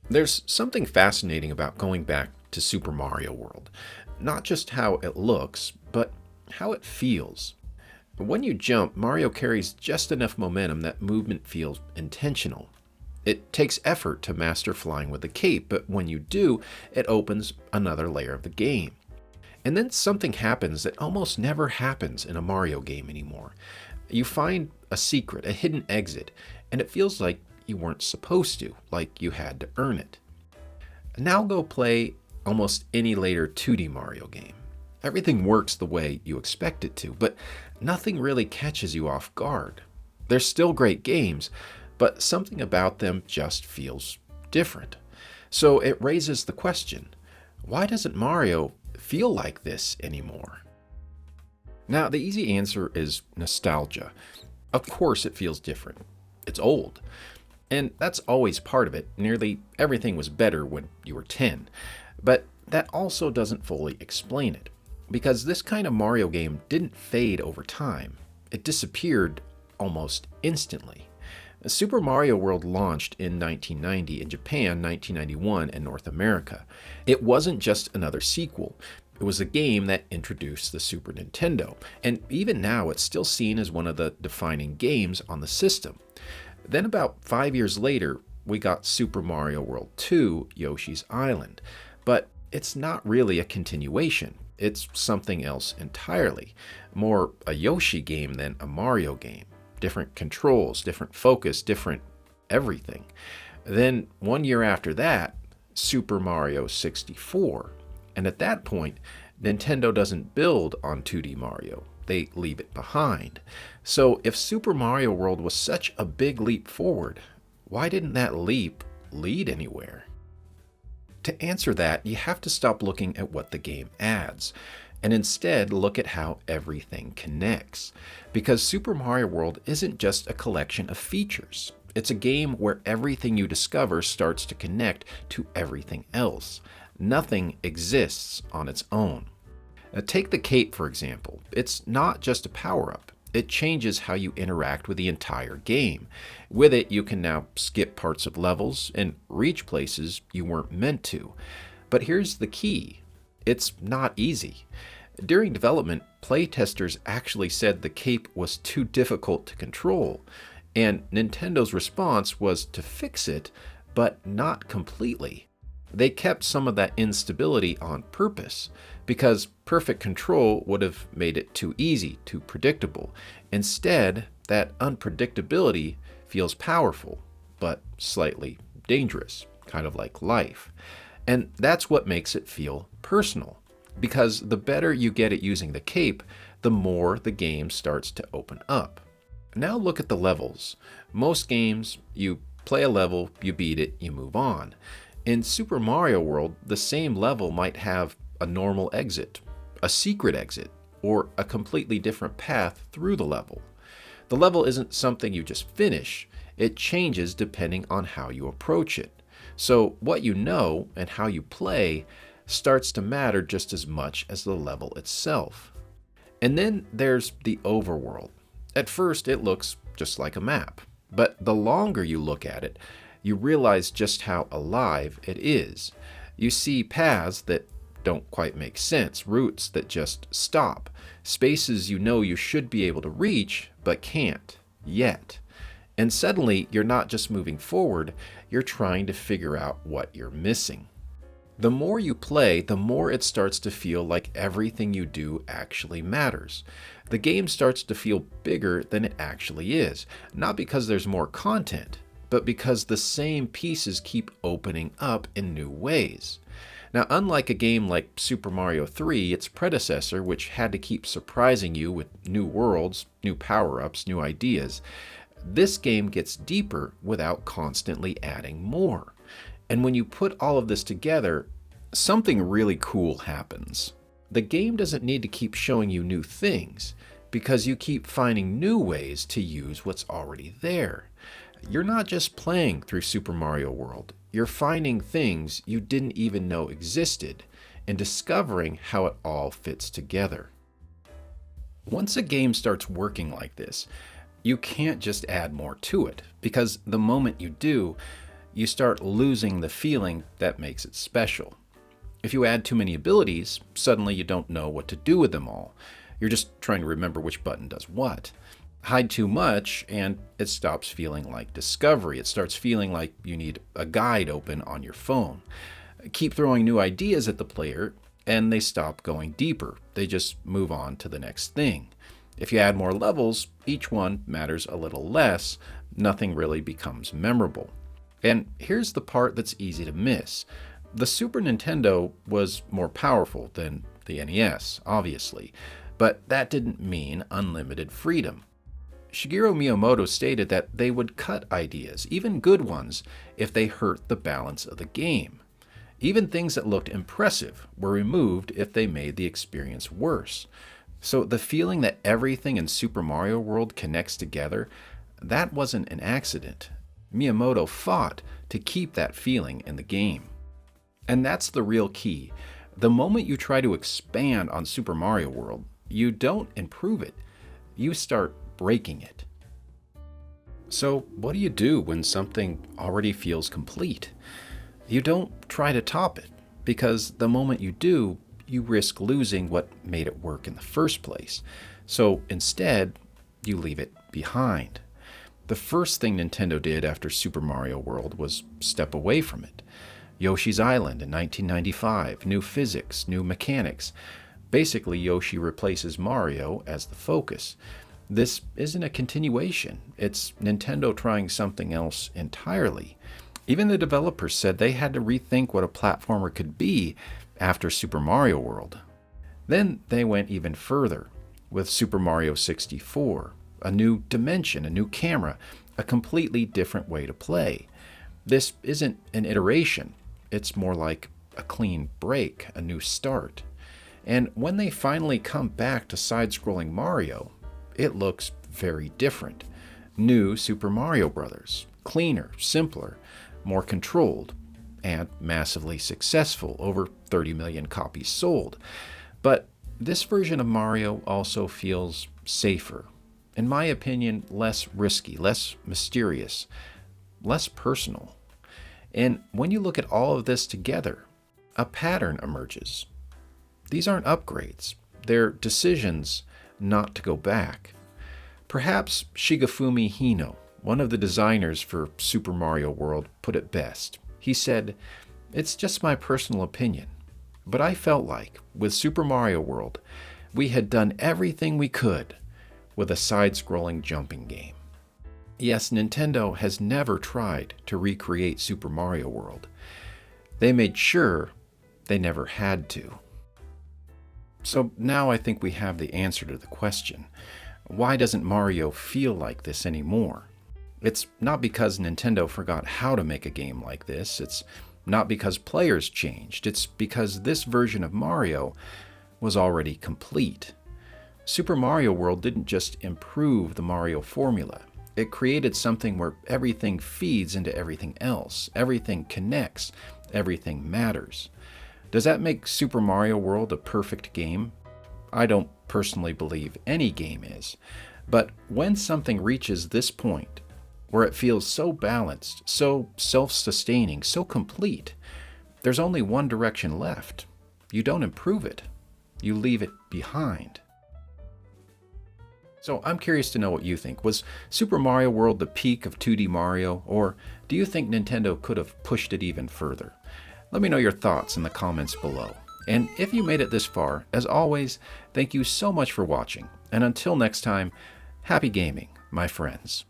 There's something fascinating about going back to Super Mario World. Not just how it looks, but how it feels. When you jump, Mario carries just enough momentum that movement feels intentional. It takes effort to master flying with the cape, but when you do, it opens another layer of the game. And then something happens that almost never happens in a Mario game anymore. You find a secret, a hidden exit, and it feels like you weren't supposed to, like you had to earn it. Now go play almost any later 2D Mario game. Everything works the way you expect it to, but nothing really catches you off guard. They're still great games, but something about them just feels different. So it raises the question, why doesn't Mario feel like this anymore? Now, the easy answer is nostalgia. Of course it feels different. It's old. And that's always part of it. Nearly everything was better when you were 10. But that also doesn't fully explain it. Because this kind of Mario game didn't fade over time. It disappeared almost instantly. Super Mario World launched in 1990 in Japan, 1991 in North America. It wasn't just another sequel. It was a game that introduced the Super Nintendo, and even now it's still seen as one of the defining games on the system. Then about 5 years later, we got Super Mario World 2, Yoshi's Island, but it's not really a continuation. It's something else entirely. More a Yoshi game than a Mario game. Different controls, different focus, different everything. Then 1 year after that, Super Mario 64. And at that point, Nintendo doesn't build on 2D Mario. They leave it behind. So if Super Mario World was such a big leap forward, why didn't that leap lead anywhere? To answer that, you have to stop looking at what the game adds, and instead look at how everything connects. Because Super Mario World isn't just a collection of features. It's a game where everything you discover starts to connect to everything else. Nothing exists on its own. Take the cape, for example. It's not just a power-up. It changes how you interact with the entire game. With it, you can now skip parts of levels and reach places you weren't meant to. But here's the key. It's not easy. During development, playtesters actually said the cape was too difficult to control, and Nintendo's response was to fix it, but not completely. They kept some of that instability on purpose, because perfect control would have made it too easy, too predictable. Instead, that unpredictability feels powerful, but slightly dangerous, kind of like life. And that's what makes it feel personal, because the better you get at using the cape, the more the game starts to open up. Now look at the levels. Most games, you play a level, you beat it, you move on. In Super Mario World, the same level might have a normal exit, a secret exit, or a completely different path through the level. The level isn't something you just finish, it changes depending on how you approach it. So what you know and how you play starts to matter just as much as the level itself. And then there's the overworld. At first it looks just like a map, but the longer you look at it, you realize just how alive it is. You see paths that don't quite make sense, routes that just stop, spaces you know you should be able to reach, but can't, yet. And suddenly, you're not just moving forward, you're trying to figure out what you're missing. The more you play, the more it starts to feel like everything you do actually matters. The game starts to feel bigger than it actually is, not because there's more content, but because the same pieces keep opening up in new ways. Now, unlike a game like Super Mario 3, its predecessor, which had to keep surprising you with new worlds, new power-ups, new ideas, this game gets deeper without constantly adding more. And when you put all of this together, something really cool happens. The game doesn't need to keep showing you new things, because you keep finding new ways to use what's already there. You're not just playing through Super Mario World, you're finding things you didn't even know existed and discovering how it all fits together. Once a game starts working like this, you can't just add more to it, because the moment you do, you start losing the feeling that makes it special. If you add too many abilities, suddenly you don't know what to do with them all. You're just trying to remember which button does what. Hide too much, and it stops feeling like discovery. It starts feeling like you need a guide open on your phone. Keep throwing new ideas at the player, and they stop going deeper. They just move on to the next thing. If you add more levels, each one matters a little less. Nothing really becomes memorable. And here's the part that's easy to miss. The Super Nintendo was more powerful than the NES, obviously, but that didn't mean unlimited freedom. Shigeru Miyamoto stated that they would cut ideas, even good ones, if they hurt the balance of the game. Even things that looked impressive were removed if they made the experience worse. So the feeling that everything in Super Mario World connects together, that wasn't an accident. Miyamoto fought to keep that feeling in the game. And that's the real key. The moment you try to expand on Super Mario World, you don't improve it. You start breaking it. So what do you do when something already feels complete? You don't try to top it, because the moment you do, you risk losing what made it work in the first place. So instead, you leave it behind. The first thing Nintendo did after Super Mario World was step away from it. Yoshi's Island in 1995, new physics, new mechanics. Basically, Yoshi replaces Mario as the focus. This isn't a continuation. It's Nintendo trying something else entirely. Even the developers said they had to rethink what a platformer could be after Super Mario World. Then they went even further with Super Mario 64, a new dimension, a new camera, a completely different way to play. This isn't an iteration. It's more like a clean break, a new start. And when they finally come back to side-scrolling Mario, it looks very different. New Super Mario Bros. Cleaner, simpler, more controlled, and massively successful, over 30 million copies sold. But this version of Mario also feels safer. In my opinion, less risky, less mysterious, less personal. And when you look at all of this together, a pattern emerges. These aren't upgrades. They're decisions not to go back. Perhaps Shigefumi Hino, one of the designers for Super Mario World, put it best. He said, "It's just my personal opinion, but I felt like, with Super Mario World, we had done everything we could with a side-scrolling jumping game." Yes, Nintendo has never tried to recreate Super Mario World. They made sure they never had to. So now I think we have the answer to the question. Why doesn't Mario feel like this anymore? It's not because Nintendo forgot how to make a game like this. It's not because players changed. It's because this version of Mario was already complete. Super Mario World didn't just improve the Mario formula. It created something where everything feeds into everything else. Everything connects. Everything matters. Does that make Super Mario World a perfect game? I don't personally believe any game is. But when something reaches this point, where it feels so balanced, so self-sustaining, so complete, there's only one direction left. You don't improve it. You leave it behind. So I'm curious to know what you think. Was Super Mario World the peak of 2D Mario, or do you think Nintendo could have pushed it even further? Let me know your thoughts in the comments below. And if you made it this far, as always, thank you so much for watching. And until next time, happy gaming, my friends.